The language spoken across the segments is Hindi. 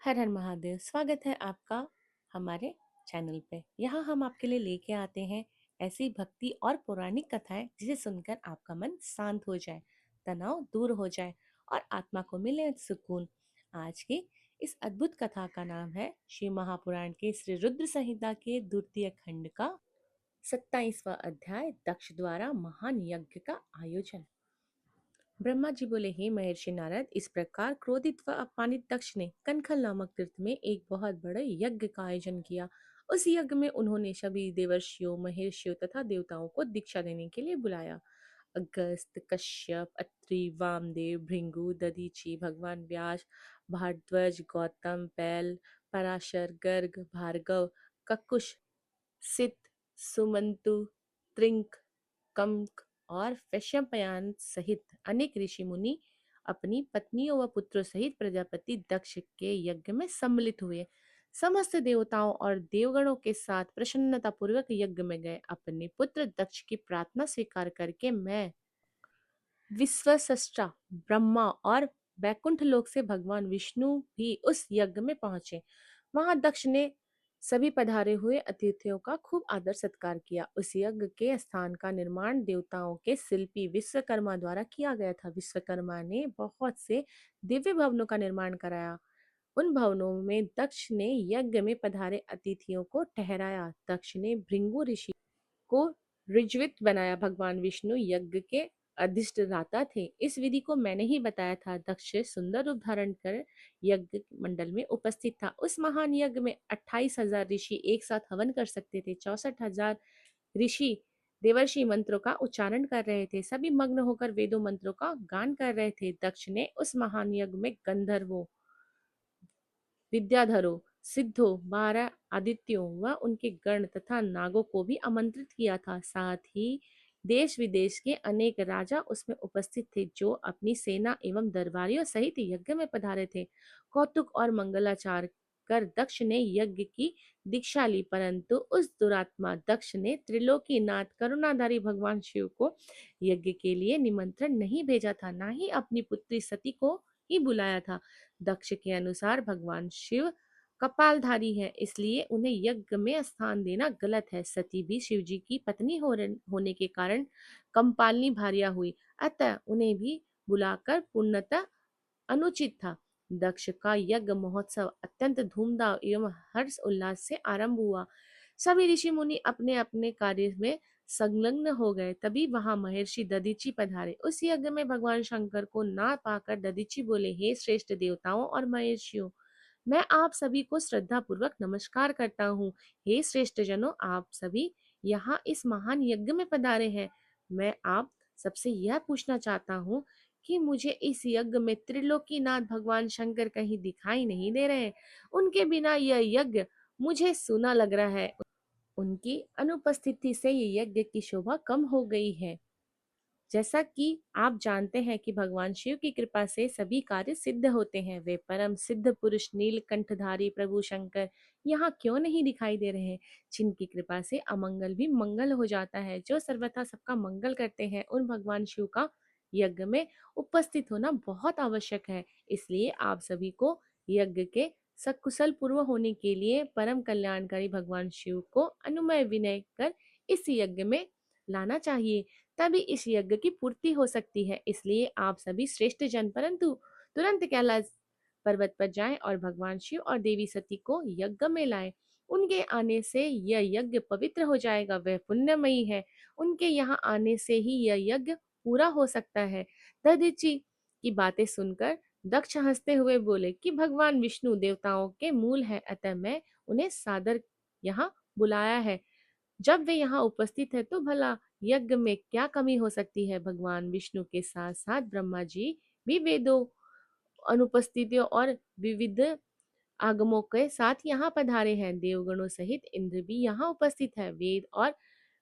हर हर महादेव। स्वागत है आपका हमारे चैनल पे। यहाँ हम आपके लिए लेके आते हैं ऐसी भक्ति और पौराणिक कथाएं जिसे सुनकर आपका मन शांत हो जाए, तनाव दूर हो जाए और आत्मा को मिले सुकून। आज की इस अद्भुत कथा का नाम है श्री महापुराण के श्री रुद्र संहिता के द्वितीय खंड का 27वां अध्याय, दक्ष द्वारा महान यज्ञ का आयोजन। ब्रह्मा जी बोले, हे महर्षि नारद, इस प्रकार क्रोधित व अपमानित दक्ष ने कनखल नामक तीर्थ में एक बहुत बड़े यज्ञ का आयोजन किया। उस यज्ञ में उन्होंने सभी देवर्षियों, महर्षियों तथा देवताओं को दीक्षा देने के लिए बुलाया। अगस्त, कश्यप, अत्रि, वामदेव, भृंगु, दधीचि, भगवान व्यास, भारद्वाज, गौतम, पैल, पराशर, गर्ग, भार्गव, ककुश, सित, सुमंतु, त्रिंक, कंक और वैशंपायन सहित अनेक ऋषि मुनि अपनी पत्नियों व पुत्रों सहित प्रजापति दक्ष के यज्ञ में सम्मिलित हुए। समस्त देवताओं और देवगणों के साथ प्रसन्नता पूर्वक यज्ञ में गए। अपने पुत्र दक्ष की प्रार्थना स्वीकार करके मैं विश्वसृष्टा ब्रह्मा और वैकुंठ लोक से भगवान विष्णु भी उस यज्ञ में पहुंचे। वहां दक्ष ने सभी पधारे हुए अतिथियों का खूब आदर सत्कार किया। उस यज्ञ के स्थान का निर्माण देवताओं के शिल्पी विश्वकर्मा द्वारा किया गया था। विश्वकर्मा ने बहुत से दिव्य भवनों का निर्माण कराया। उन भवनों में दक्ष ने यज्ञ में पधारे अतिथियों को ठहराया। दक्ष ने भृंगु ऋषि को ऋग्वेद बनाया। भगवान विष्णु यज्ञ के अधिष्ठाता थे। इस विधि को मैंने ही बताया था। दक्ष सुंदर रूप धारण कर यज्ञ मंडल में उपस्थित था। उस महान यज्ञ में 28,000 ऋषि एक साथ हवन कर सकते थे। 64,000 ऋषि देवर्षि मंत्रों का उच्चारण कर रहे थे। सभी मग्न होकर वेदों मंत्रों का गान कर रहे थे। दक्ष ने उस महान यज्ञ में गंधर्वों, विद्याधरों, सिद्धों, 12 आदित्यों व उनके गण तथा नागों को भी आमंत्रित किया था। साथ ही देश विदेश के अनेक राजा उसमें उपस्थित थे, जो अपनी सेना एवं दरबारियों सहित यज्ञ में पधारे थे। कौतुक और मंगलाचार कर दक्ष ने यज्ञ की दीक्षा ली, परंतु उस दुरात्मा दक्ष ने त्रिलोकीनाथ करुणाधारी भगवान शिव को यज्ञ के लिए निमंत्रण नहीं भेजा था, ना ही अपनी पुत्री सती को ही बुलाया था। दक्ष के अनुसार भगवान शिव कपालधारी है, इसलिए उन्हें यज्ञ में स्थान देना गलत है। सती भी शिव जी की पत्नी होने के कारण कंपालनी भार्या हुई, अतः उन्हें भी बुलाकर पूर्णतः अनुचित था। दक्ष का यज्ञ महोत्सव अत्यंत धूमधाम एवं हर्ष उल्लास से आरंभ हुआ। सभी ऋषि मुनि अपने अपने कार्य में संलग्न हो गए। तभी वहां महर्षि दधीचि पधारे। उस यज्ञ में भगवान शंकर को ना पाकर दधीचि बोले, हे श्रेष्ठ देवताओं और महर्षियों, मैं आप सभी को श्रद्धा पूर्वक नमस्कार करता हूँ। हे श्रेष्ठ जनों, आप सभी यहाँ इस महान यज्ञ में पधारे हैं। मैं आप सबसे यह पूछना चाहता हूँ कि मुझे इस यज्ञ में त्रिलोकीनाथ भगवान शंकर कहीं दिखाई नहीं दे रहे। उनके बिना यह यज्ञ मुझे सूना लग रहा है। उनकी अनुपस्थिति से ये यज्ञ की शोभा कम हो गई है। जैसा कि आप जानते हैं कि भगवान शिव की कृपा से सभी कार्य सिद्ध होते हैं। वे परम सिद्ध पुरुष नीलकंठधारी प्रभु शंकर यहाँ क्यों नहीं दिखाई दे रहे हैं, जिनकी कृपा से अमंगल भी मंगल हो जाता है, जो सर्वथा सबका मंगल करते हैं। उन भगवान शिव का यज्ञ में उपस्थित होना बहुत आवश्यक है। इसलिए आप सभी को यज्ञ के सकुशल पूर्व होने के लिए परम कल्याणकारी भगवान शिव को अनुमय विनय कर इस यज्ञ में लाना चाहिए, तभी इस यज्ञ की पूर्ति हो सकती है। इसलिए आप सभी श्रेष्ठ जन परंतु तुरंत कैलाश पर्वत पर जाएं और भगवान शिव और देवी सती को यज्ञ में लाएं। उनके आने से यह यज्ञ पवित्र हो जाएगा। वह पुण्यमयी है। उनके यहाँ आने से ही यह यज्ञ पूरा हो सकता है। दधीचि की बातें सुनकर दक्ष हंसते हुए बोले कि भगवान विष्णु देवताओं के मूल है, अतः मैं उन्हें सादर यहाँ बुलाया है। जब वे यहाँ उपस्थित है तो भला यज्ञ में क्या कमी हो सकती है। भगवान विष्णु के साथ साथ ब्रह्मा जी भी वेदों, अनुपस्थितियों और विविध आगमों के साथ यहाँ पधारे हैं। देवगणों सहित इंद्र भी यहाँ उपस्थित है। वेद और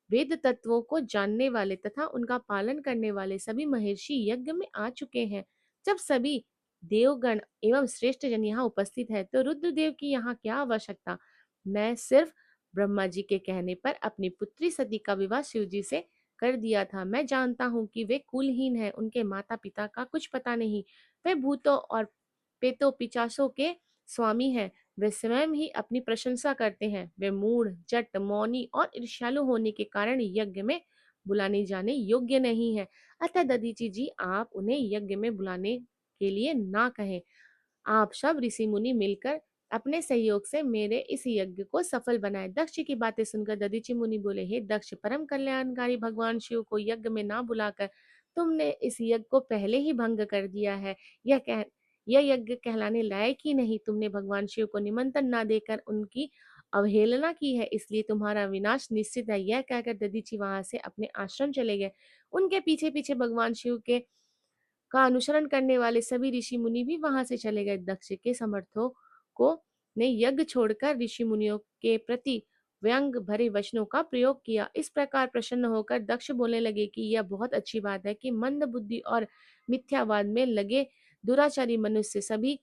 वेद तत्वों को जानने वाले तथा उनका पालन करने वाले सभी महर्षि यज्ञ में आ चुके हैं। जब सभी देवगण एवं श्रेष्ठ जन यहाँ उपस्थित है तो रुद्रदेव की यहाँ क्या आवश्यकता। मैं सिर्फ ब्रह्मा जी के कहने पर अपनी पुत्री सती का विवाह शिव जी से कर दिया था। मैं जानता हूँ कि वे कुलहीन हैं, उनके माता पिता का कुछ पता नहीं। वे भूतों और पेतों पिचासों के स्वामी हैं, वे स्वयं ही अपनी प्रशंसा करते हैं। वे मूढ़, जट, मौनी और ईर्ष्यालु होने के कारण यज्ञ में बुलाने जाने योग्य नहीं है। अतः दधीचि जी, आप उन्हें यज्ञ में बुलाने के लिए ना कहें। आप सब ऋषि मुनि मिलकर अपने सहयोग से मेरे इस यज्ञ को सफल बनाए। दक्ष की बातें सुनकर दधीचि मुनि बोले, हे दक्ष, परम कल्याणकारी भगवान शिव को यज्ञ में ना बुलाकर तुमने इस यज्ञ को पहले ही भंग कर दिया है। यह कह यह यज्ञ कहलाने लायक ही नहीं। तुमने भगवान शिव को निमंत्रण ना देकर उनकी अवहेलना की है, इसलिए तुम्हारा विनाश निश्चित है। यह कहकर दधीचि वहां से अपने आश्रम चले गए। उनके पीछे पीछे भगवान शिव के का अनुसरण करने वाले सभी ऋषि मुनि भी वहां से चले गए। दक्ष के समर्थकों को ने यज्ञ छोड़कर ऋषि मुनियों के प्रति व्यंग भरे वचनों का प्रयोग किया। इस प्रकार प्रसन्न होकर दक्ष बोलने लगे कि यह बहुत अच्छी बात है कि मंद बुद्धि और मिथ्यावाद में लगे दुराचारी मनुष्य सभी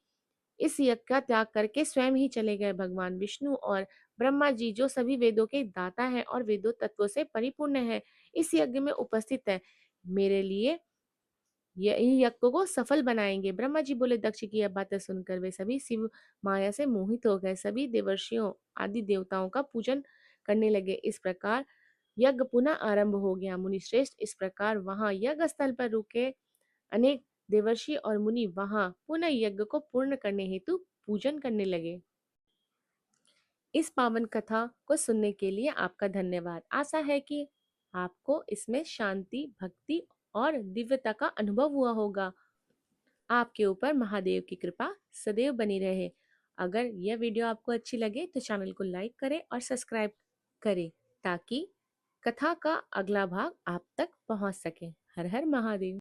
इस यज्ञ का त्याग करके स्वयं ही चले गए। भगवान विष्णु और ब्रह्मा जी, जो सभी वेदों के दाता हैं और वेदों तत्वों से परिपूर्ण है, इस यज्ञ में उपस्थित है। मेरे लिए यही यज्ञ को सफल बनाएंगे। ब्रह्मा जी बोले। दक्ष की यह बातें सुनकर वे सभी शिव माया से मोहित हो गए। सभी देवर्षियों आदि देवताओं का पूजन करने लगे। इस प्रकार यज्ञ पुनः आरंभ हो गया। मुनि श्रेष्ठ, इस प्रकार वहां यज्ञ स्थल पर रुके अनेक देवर्षि और मुनि वहां पुनः यज्ञ को पूर्ण करने हेतु पूजन करने लगे। इस पावन कथा को सुनने के लिए आपका धन्यवाद। आशा है कि आपको इसमें शांति, भक्ति और दिव्यता का अनुभव हुआ होगा। आपके ऊपर महादेव की कृपा सदैव बनी रहे। अगर यह वीडियो आपको अच्छी लगे तो चैनल को लाइक करें और सब्सक्राइब करें, ताकि कथा का अगला भाग आप तक पहुंच सके। हर हर महादेव।